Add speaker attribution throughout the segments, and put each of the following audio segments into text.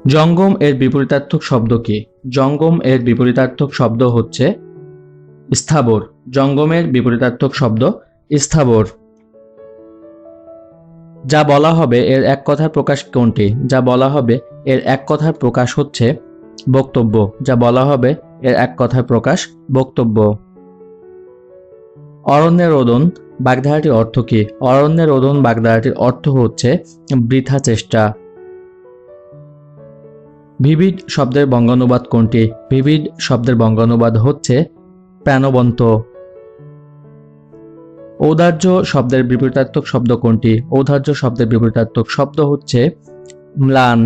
Speaker 1: জঙ্গম এর বিপরীতার্থক শব্দ কি? জঙ্গম এর বিপরীতার্থক শব্দ হচ্ছে স্থাবর। জঙ্গমের বিপরীতার্থক শব্দ স্থাবর। যা বলা হবে এর এক কথার প্রকাশ কোনটি? যা বলা হবে এর এক কথার প্রকাশ হচ্ছে বক্তব্য। যা বলা হবে এর এক কথার প্রকাশ বক্তব্য। অরণ্যের রোদন বাগধারাটির অর্থ কি? অরণ্যের রোদন বাগধারাটির অর্থ হচ্ছে বৃথা চেষ্টা। ভিভিড শব্দের বঙ্গানুবাদ কোনটি? ভিভিড শব্দের বঙ্গানুবাদ হচ্ছে প্রাণবন্ত। ঔদার্য শব্দের বিপরীতার্থক শব্দ কোনটি? ঔদার্য শব্দের বিপরীতার্থক শব্দ হচ্ছে ম্লান।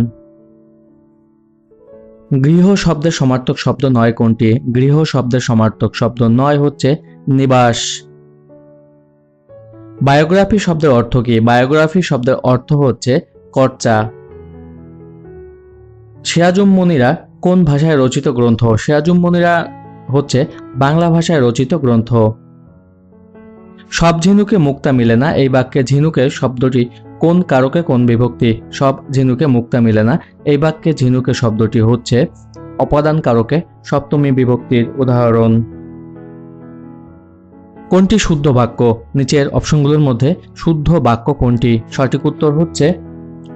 Speaker 1: গৃহ শব্দের সমার্থক শব্দ নয় কোনটি? গৃহ শব্দের সমার্থক শব্দ নয় হচ্ছে নিবাস। বায়োগ্রাফি শব্দের অর্থ কি? বায়োগ্রাফি শব্দের অর্থ হচ্ছে কর্চা। সিরাজুম মুনিরা কোন ভাষায় রচিত গ্রন্থ? সিরাজুম মুনিরা হচ্ছে বাংলা ভাষায় রচিত গ্রন্থ। সব ঝিনুকে মুক্তা মিলে না, এই বাক্যে ঝিনুকের শব্দটি কোন কারকে কোন বিভক্তি? সব ঝিনুকে মুক্তা মিলে না, এই বাক্যে ঝিনুকের শব্দটি হচ্ছে অপাদান কারকে সপ্তমী বিভক্তির উদাহরণ। কোনটি শুদ্ধ বাক্য? নিচের অপশনগুলোর মধ্যে শুদ্ধ বাক্য কোনটি? সঠিক উত্তর হচ্ছে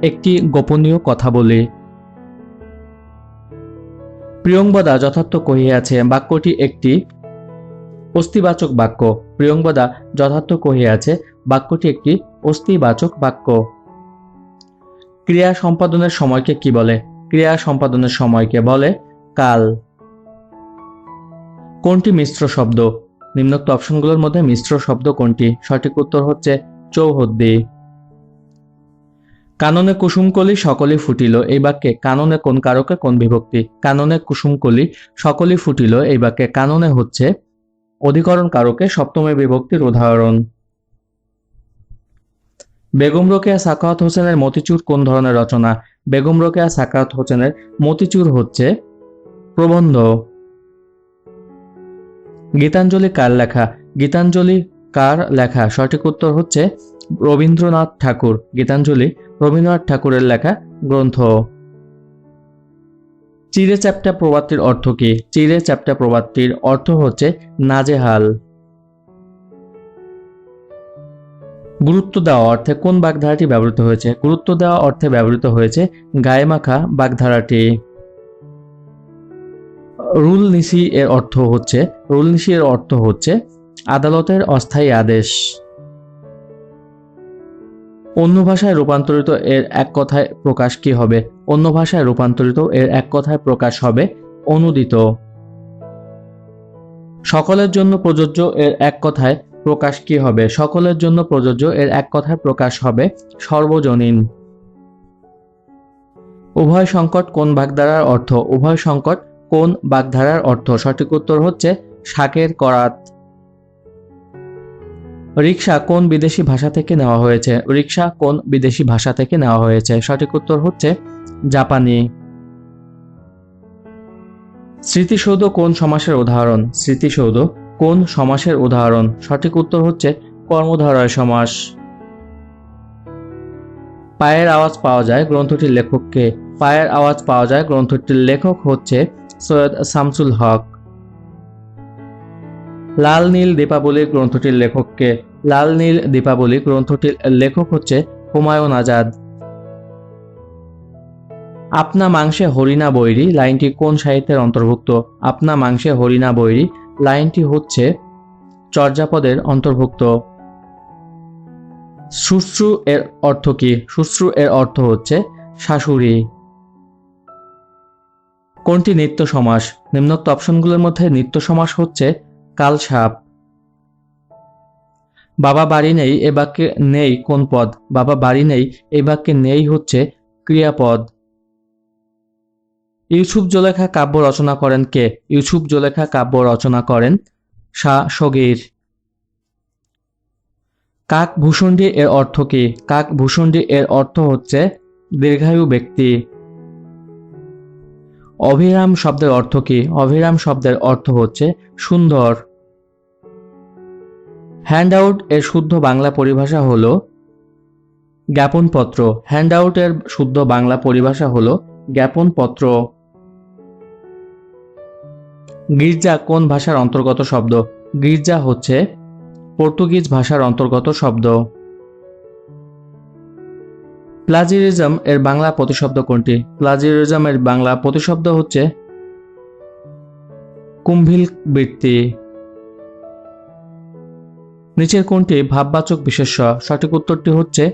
Speaker 1: একটি গোপনীয় কথা বলি। প্রিয়ংবদা যথার্থ কহিয়াছে বাক্যটি একটি অস্তিবাচক বাক্য। প্রিয়ংবদা যথার্থ কহিয়াছে বাক্যটি একটি অস্তিবাচক বাক্য। ক্রিয়া সম্পাদনের সময়কে কি বলে? ক্রিয়া সম্পাদনের সময়কে বলে কাল। কোনটি মিশ্র শব্দ? নিম্নোক্ত অপশনগুলোর মধ্যে মিশ্র শব্দ কোনটি? সঠিক উত্তর হচ্ছে চৌহদ্দি। কাননে কুসুমকলি সকলই ফুটিল, এই বাক্যে কাননে কোন কারকে কোন বিভক্তি? কাননে কুসুমকলি সকলই ফুটিল, এই বাক্যে কাননে হচ্ছে অধিকরণ কারকে সপ্তমী বিভক্তির উদাহরণ। বেগম রোকেয়া সাখাওয়াত হোসেনের মতিচুর কোন ধরনের রচনা? বেগম রোকেয়া সাখাওয়াত হোসেনের মতিচুর হচ্ছে প্রবন্ধ। গীতাঞ্জলি কার লেখা? গীতাঞ্জলি কার লেখা? সঠিক উত্তর হচ্ছে রবীন্দ্রনাথ ঠাকুর। গীতাঞ্জলি রবীন্দ্রনাথ ঠাকুরের লেখা গ্রন্থ। চিরে চ্যাপ্টা প্রবাদটির অর্থ কি? চিরে চ্যাপ্টা প্রবাদটির অর্থ হচ্ছে নাজেহাল। গুরুত্ব দেওয়া অর্থে কোন বাগধারাটি ব্যবহৃত হয়েছে? গুরুত্ব দেওয়া অর্থে ব্যবহৃত হয়েছে গায়ে মাখা বাগধারাটি। রুল নিসি এর অর্থ হচ্ছে আদালতের অস্থায়ী আদেশ। অন্য ভাষায় রূপান্তরিত এর এক কথায় প্রকাশ কি হবে? অন্য ভাষায় রূপান্তরিত এর এক কথায় প্রকাশ হবে অনূদিত। সকলের জন্য প্রযোজ্য এর এক কথায় প্রকাশ কি হবে? সকলের জন্য প্রযোজ্য এর এক কথায় প্রকাশ হবে সর্বজনীন। উভয় সংকট কোন বাগধারার অর্থ? উভয় সংকট কোন বাগধারার অর্থ? সঠিক উত্তর হচ্ছে শাকের করাত। রিকশা কোন বিদেশি ভাষা থেকে নেওয়া হয়েছে? রিকশা কোন বিদেশি ভাষা থেকে নেওয়া হয়েছে? সঠিক উত্তর হচ্ছে জাপানি। স্মৃতিসৌধ কোন সমাসের উদাহরণ? স্মৃতিসৌধ কোন সমাসের উদাহরণ? সঠিক উত্তর হচ্ছে কর্মধারয় সমাস। পায়ের আওয়াজ পাওয়া যায় গ্রন্থটির লেখককে? পায়ের আওয়াজ পাওয়া যায় গ্রন্থটির লেখক হচ্ছে সৈয়দ শামসুল হক। লাল নীল দীপাবলি গ্রন্থটির লেখককে? লাল নীল দীপাবলি গ্রন্থটির লেখক হচ্ছে হুমায়ুন আজাদ। আপনা মাংসে হরিণা বৈরী লাইনটি কোন সাহিত্যের অন্তর্ভুক্ত? আপনা মাংসে হরিণা বৈরী লাইনটি হচ্ছে চর্যাপদের অন্তর্ভুক্ত। শুশ্রু এর অর্থ কি? শুশ্রু এর অর্থ হচ্ছে শাশুড়ি। কোনটি নিত্য সমাস? নিম্নোক্ত অপশনগুলোর মধ্যে নিত্য সমাস হচ্ছে কালসাপ। বাবা বাড়ি নেই এ বাক্যে নেই কোন পদ? বাবা বাড়ি নেই এই বাক্যে নেই হচ্ছে ক্রিয়াপদ। ইউসুফ জুলেখা কাব্য রচনা করেন কে? ইউসুফ জুলেখা কাব্য রচনা করেন শাহ সগীর। কাক ভূষণ্ডী এর অর্থ কি? কাক ভূষণ্ডী এর অর্থ হচ্ছে দীর্ঘায়ু ব্যক্তি। অভিরাম শব্দের অর্থ কি? অভিরাম শব্দের অর্থ হচ্ছে সুন্দর। হ্যান্ডআউট এর শুদ্ধ বাংলা পরিভাষা হলো জ্ঞাপনপত্র। হ্যান্ডআউট এর শুদ্ধ বাংলা পরিভাষা হলো জ্ঞাপনপত্র। গির্জা কোন ভাষার অন্তর্গত শব্দ? গির্জা হচ্ছে পর্তুগিজ ভাষার অন্তর্গত শব্দ। প্লাজিয়ারিজম এর বাংলা প্রতিশব্দ কোনটি? প্লাজিয়ারিজম এর বাংলা প্রতিশব্দ হচ্ছে কুম্ভিল বৃত্তি। নিচের কোনটি ভাববাচক বিশেষ্য? সঠিক উত্তরটি হচ্ছে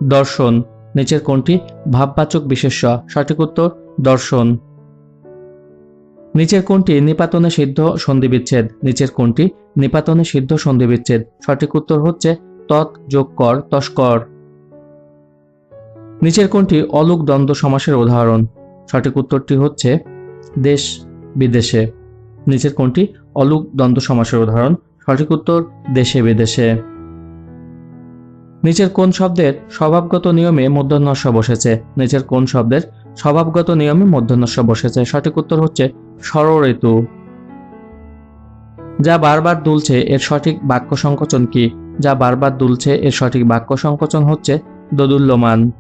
Speaker 1: দর্শন। নিচের কোনটি ভাববাচক বিশেষ্য? সঠিক উত্তর দর্শন। নিচের কোনটি নিপাতনে সিদ্ধ সন্ধিবিচ্ছেদ? নিচের কোনটি নিপাতনে সিদ্ধ সন্ধিবিচ্ছেদ? সঠিক উত্তর হচ্ছে তৎ যোগ কর তস্কর। নিচের কোনটি অলুক দ্বন্দ্ব সমাসের উদাহরণ? সঠিক উত্তরটি হচ্ছে দেশ বিদেশে। নিচের কোনটি অলুক দ্বন্দ্ব সমাসের উদাহরণ? সঠিক উত্তর দেশে বিদেশে। নিচের কোন শব্দের স্বভাবগত নিয়মে মূর্ধন্য ষ বসেছে? নিচের কোন শব্দের স্বভাবগত নিয়মে মূর্ধন্য ষ বসেছে? সঠিক উত্তর হচ্ছে ষড়ঋতু। যা বারবার দুলছে এর সঠিক বাক্য সংকোচন কি? যা বারবার দুলছে এর সঠিক বাক্য সংকোচন হচ্ছে দোদুল্যমান।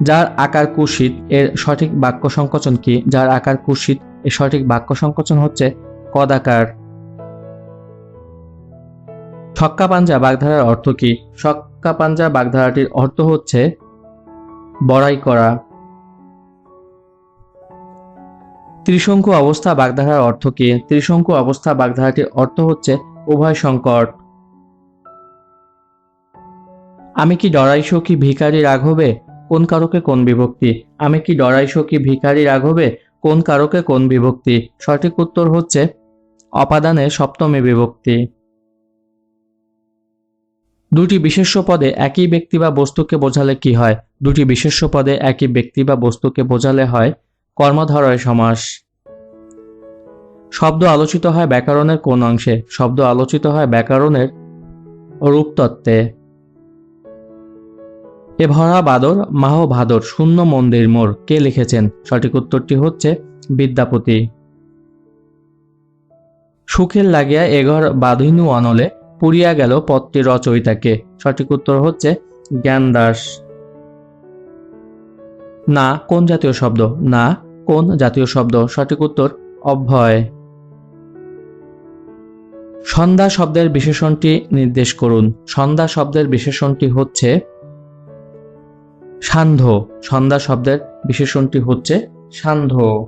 Speaker 1: যার আকার কুৎসিত এর সঠিক বাক্য সংকোচন কি? যার আকার কুৎসিত এর সঠিক বাক্য সংকোচন হচ্ছে কদাকার। ছক্কা পাঞ্জা বাগধারার অর্থ কি? ছক্কা পাঞ্জা বাগধারাটির অর্থ হচ্ছে বড়াই করা। ত্রিশঙ্কু অবস্থা বাগধারার অর্থ কি? ত্রিশঙ্কু অবস্থা বাগধারাটির অর্থ হচ্ছে উভয় সংকট। আমি কি ডরাই সখী ভিখারি রাঘবে? কোন কারকে কোন বিভক্তি? আমি কি ডরাই সখী ভিখারি রাঘবে? কোন কারকে কোন বিভক্তি? সঠিক উত্তর হচ্ছে অপাদানে সপ্তমী বিভক্তি। দুটি বিশেষ্য পদে একই ব্যক্তি বা বস্তুকে বোঝালে কি হয়? দুটি বিশেষ্য পদে একই ব্যক্তি বা বস্তুকে বোঝালে হয় কর্মধারয় সমাস। শব্দ আলোচিত হয় ব্যাকরণের কোন অংশে? শব্দ আলোচিত হয় ব্যাকরণের রূপতত্ত্বে। এ ভরা বাদর মাহ ভাদর শূন্য মন্দির মোর কে লিখেছেন? সঠিক উত্তরটি হচ্ছে বিদ্যাপতি। সুখের লাগিয়া এঘর বাঁধিনু অনলে পুড়িয়া গেল পত্রী রচয়িতাকে। সঠিক উত্তর হচ্ছে জ্ঞানদাস। না কোন জাতীয় শব্দ? না কোন জাতীয় শব্দ? সঠিক উত্তর অভ্যয়। সন্ধ্যা শব্দের বিশেষণটি নির্দেশ করুন। সন্ধ্যা শব্দের বিশেষণটি হচ্ছে সান্ধ্য। সন্ধ্যা শব্দের বিশেষণটি হচ্ছে সান্ধ্য।